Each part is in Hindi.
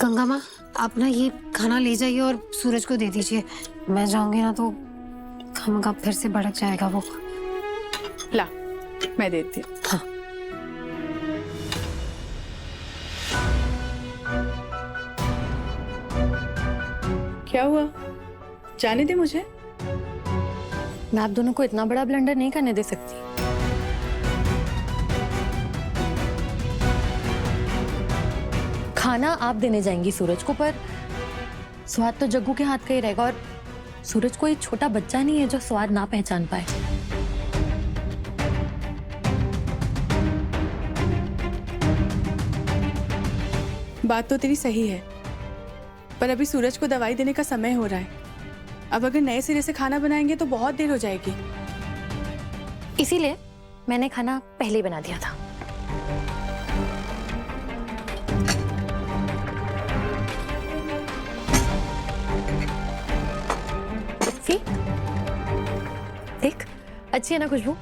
गंगा माँ, आप ना ये खाना ले जाइए और सूरज को दे दीजिए। मैं जाऊंगी ना तो खामखा फिर से भड़क जाएगा वो। ला, मैं देती हूँ। हाँ। क्या हुआ? जाने दे मुझे। मैं आप दोनों को इतना बड़ा ब्लंडर नहीं करने दे सकती। खाना आप देने जाएंगी सूरज को, पर स्वाद तो जग्गू के हाथ का ही रहेगा। और सूरज कोई छोटा बच्चा नहीं है जो स्वाद ना पहचान पाए। बात तो तेरी सही है, पर अभी सूरज को दवाई देने का समय हो रहा है। अब अगर नए सिरे से खाना बनाएंगे तो बहुत देर हो जाएगी। इसीलिए मैंने खाना पहले ही बना दिया था। सी, देख, अच्छी है ना खुशबू?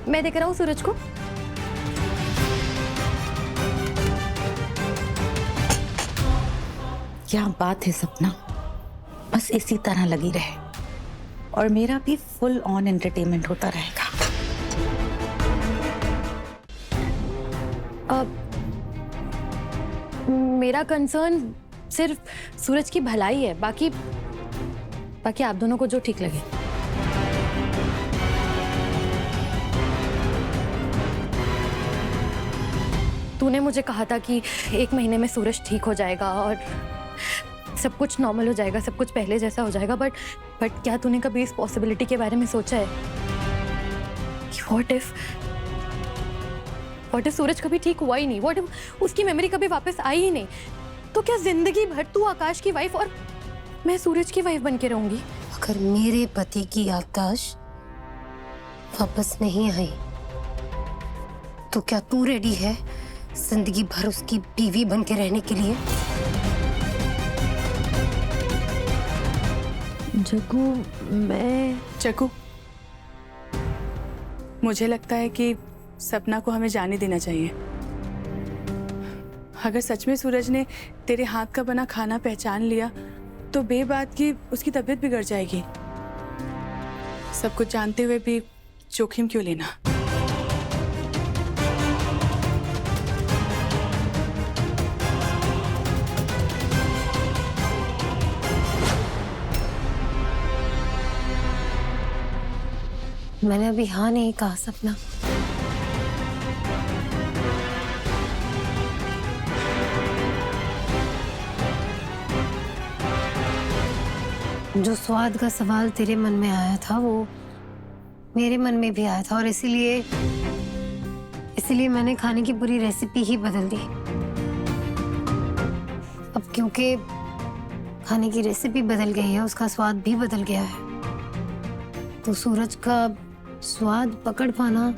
मैं देख रहा हूँ सूरज को। क्या बात है सपना, बस इसी तरह लगी रहे और मेरा भी फुल ऑन एंटरटेनमेंट होता रहेगा। अब मेरा कंसर्न सिर्फ सूरज की भलाई है, बाकी आप दोनों को जो ठीक लगे। तूने मुझे कहा था कि 1 महीने में सूरज ठीक हो जाएगा और सब कुछ नॉर्मल हो जाएगा, सब कुछ पहले जैसा हो जाएगा। बट क्या तूने कभी इस पॉसिबिलिटी के बारे में सोचा है कि व्हाट इफ सूरज कभी ठीक हुआ ही नहीं? व्हाट इफ उसकी मेमोरी कभी वापस आई ही नहीं? तो क्या जिंदगी भर तू आकाश की वाइफ और मैं सूरज की वाइफ बन के रहूंगी? अगर मेरे पति की याददाश्त वापस नहीं आई तो क्या तू रेडी है जिंदगी भर उसकी बीवी बन के रहने के लिए? जग्गू, मैं चकू, मुझे लगता है कि सपना को हमें जाने देना चाहिए। अगर सच में सूरज ने तेरे हाथ का बना खाना पहचान लिया तो बेबात की उसकी तबीयत बिगड़ जाएगी। सब कुछ जानते हुए भी जोखिम क्यों लेना? मैंने अभी हाँ नहीं कहा सपना। जो स्वाद का सवाल तेरे मन में आया था वो मेरे मन में भी आया था और इसीलिए मैंने खाने की पूरी रेसिपी ही बदल दी। अब क्योंकि खाने की रेसिपी बदल गई है, उसका स्वाद भी बदल गया है, तो सूरज का स्वाद पकड़ पाना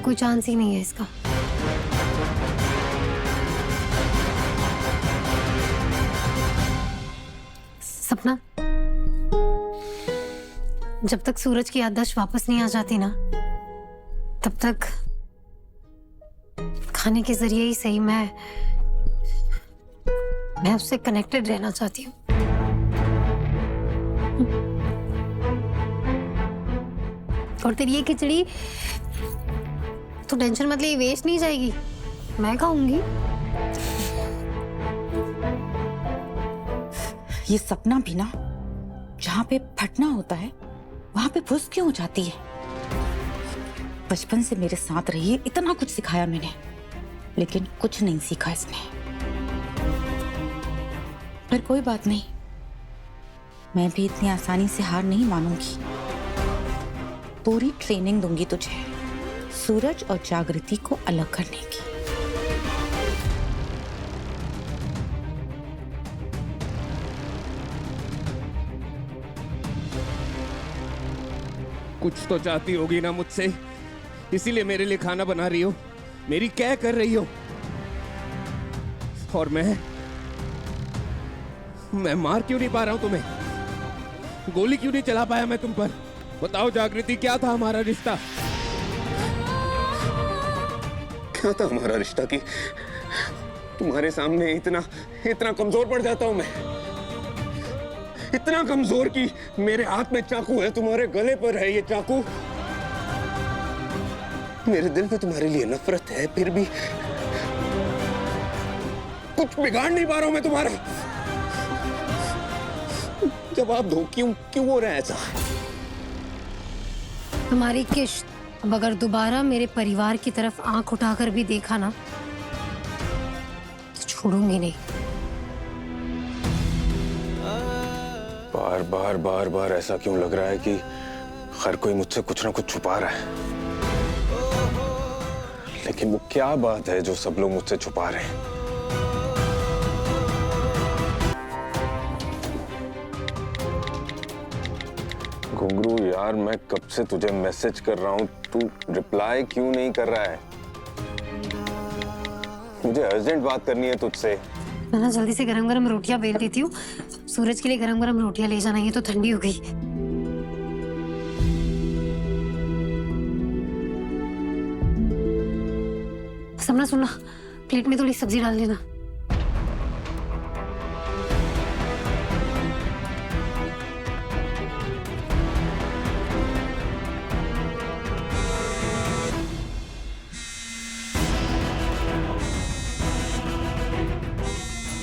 कोई चांस ही नहीं है इसका। सपना, जब तक सूरज की याददाश्त वापस नहीं आ जाती ना, तब तक खाने के जरिए ही सही मैं उससे कनेक्टेड रहना चाहती हूँ। और तेरी ये खिचड़ी तो टेंशन मत ले, ये वेस्ट नहीं जाएगी, मैं खाऊंगी। ये सपना भी ना, जहाँ पे फटना होता है वहां पे फुस क्यों हो जाती है? बचपन से मेरे साथ रही है, इतना कुछ सिखाया मैंने, लेकिन कुछ नहीं सीखा इसने। पर कोई बात नहीं, मैं भी इतनी आसानी से हार नहीं मानूंगी। पूरी ट्रेनिंग दूंगी तुझे सूरज और जागृति को अलग करने की। कुछ तो चाहती होगी ना मुझसे, इसीलिए मेरे लिए खाना बना रही हो, मेरी क्या कर रही हो। और मैं मार क्यों नहीं पा रहा हूं तुम्हें? गोली क्यों नहीं चला पाया मैं तुम पर? बताओ जागृति, क्या था हमारा रिश्ता? क्या था हमारा रिश्ता कि तुम्हारे सामने इतना इतना कमजोर पड़ जाता हूं मैं, इतना कमजोर कि मेरे हाथ में चाकू है, तुम्हारे गले पर है ये चाकू। मेरे दिल में तुम्हारे लिए नफरत है, फिर भी कुछ बिगाड़ नहीं पा रहा हूं मैं तुम्हारा। जवाब दो, क्यों क्यों हो रहा है ऐसा? तुम्हारी किश्त अब अगर दोबारा मेरे परिवार की तरफ आंख उठाकर भी देखा ना तो छोड़ूंगी नहीं। बार बार बार बार ऐसा क्यों लग रहा है कि हर कोई मुझसे कुछ ना कुछ छुपा रहा है, लेकिन वो क्या बात है जो सब लोग मुझसे छुपा रहे हैं? घुंगरू यार, मैं कब से तुझे मैसेज कर रहा हूं, तू रिप्लाई क्यों नहीं कर रहा है? मुझे अर्जेंट बात करनी है तुझसे। मैं ना जल्दी से गरम गरम रोटियां बेल देती हूँ। सूरज के लिए गरम गरम रोटियां ले जाना, ये तो ठंडी हो गई। सपना सुनना, प्लेट में थोड़ी सब्जी डाल देना।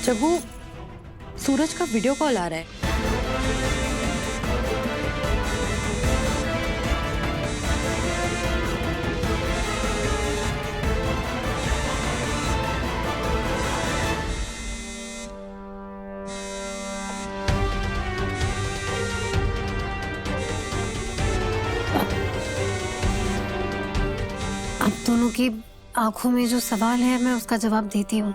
जग्गू, सूरज का वीडियो कॉल आ रहा है। अब दोनों की आंखों में जो सवाल है मैं उसका जवाब देती हूँ।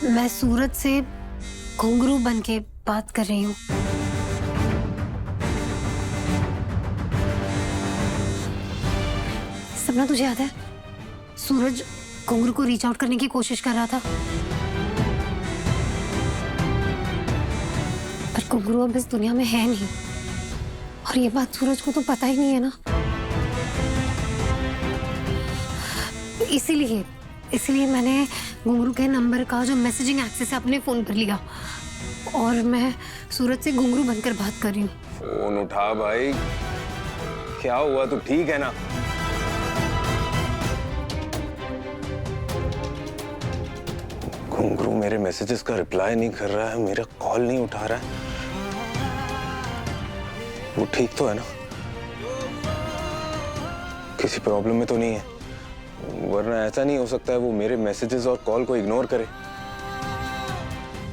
मैं सूरज से घुंघरू बन के बात कर रही हूँ। सपना, तुझे याद है सूरज घुंघरू को रीच आउट करने की कोशिश कर रहा था, पर घुंघरू अब इस दुनिया में है नहीं, और ये बात सूरज को तो पता ही नहीं है ना। इसीलिए मैंने घुंघरू के नंबर का जो मैसेजिंग एक्सेस है अपने फोन पर लिया, और मैं सूरज से घुंघरू बनकर बात कर रही हूँ। फोन उठा भाई, क्या हुआ? तू ठीक है ना? घुंघरू मेरे मैसेजेस का रिप्लाई नहीं कर रहा है, मेरा कॉल नहीं उठा रहा है। वो ठीक तो है ना? किसी प्रॉब्लम में तो नहीं है? वरना ऐसा नहीं हो सकता है वो मेरे मैसेजेस और कॉल को इग्नोर करे।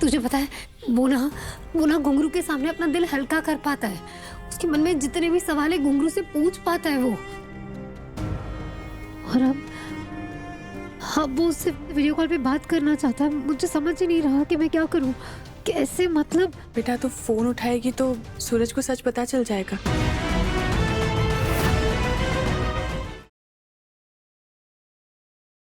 तुझे पता है वो ना घुंघरू के सामने अपना दिल हल्का कर पाता है। उसके मन में जितने भी सवाल है घुंघरू से पूछ पाता है वो। और अब वो उससे वीडियो कॉल पे बात करना चाहता है। मुझे समझ ही नहीं रहा कि मैं क्या करूं, कैसे, मतलब। बेटा, तो फोन उठाएगी तो सूरज को सच पता चल जाएगा।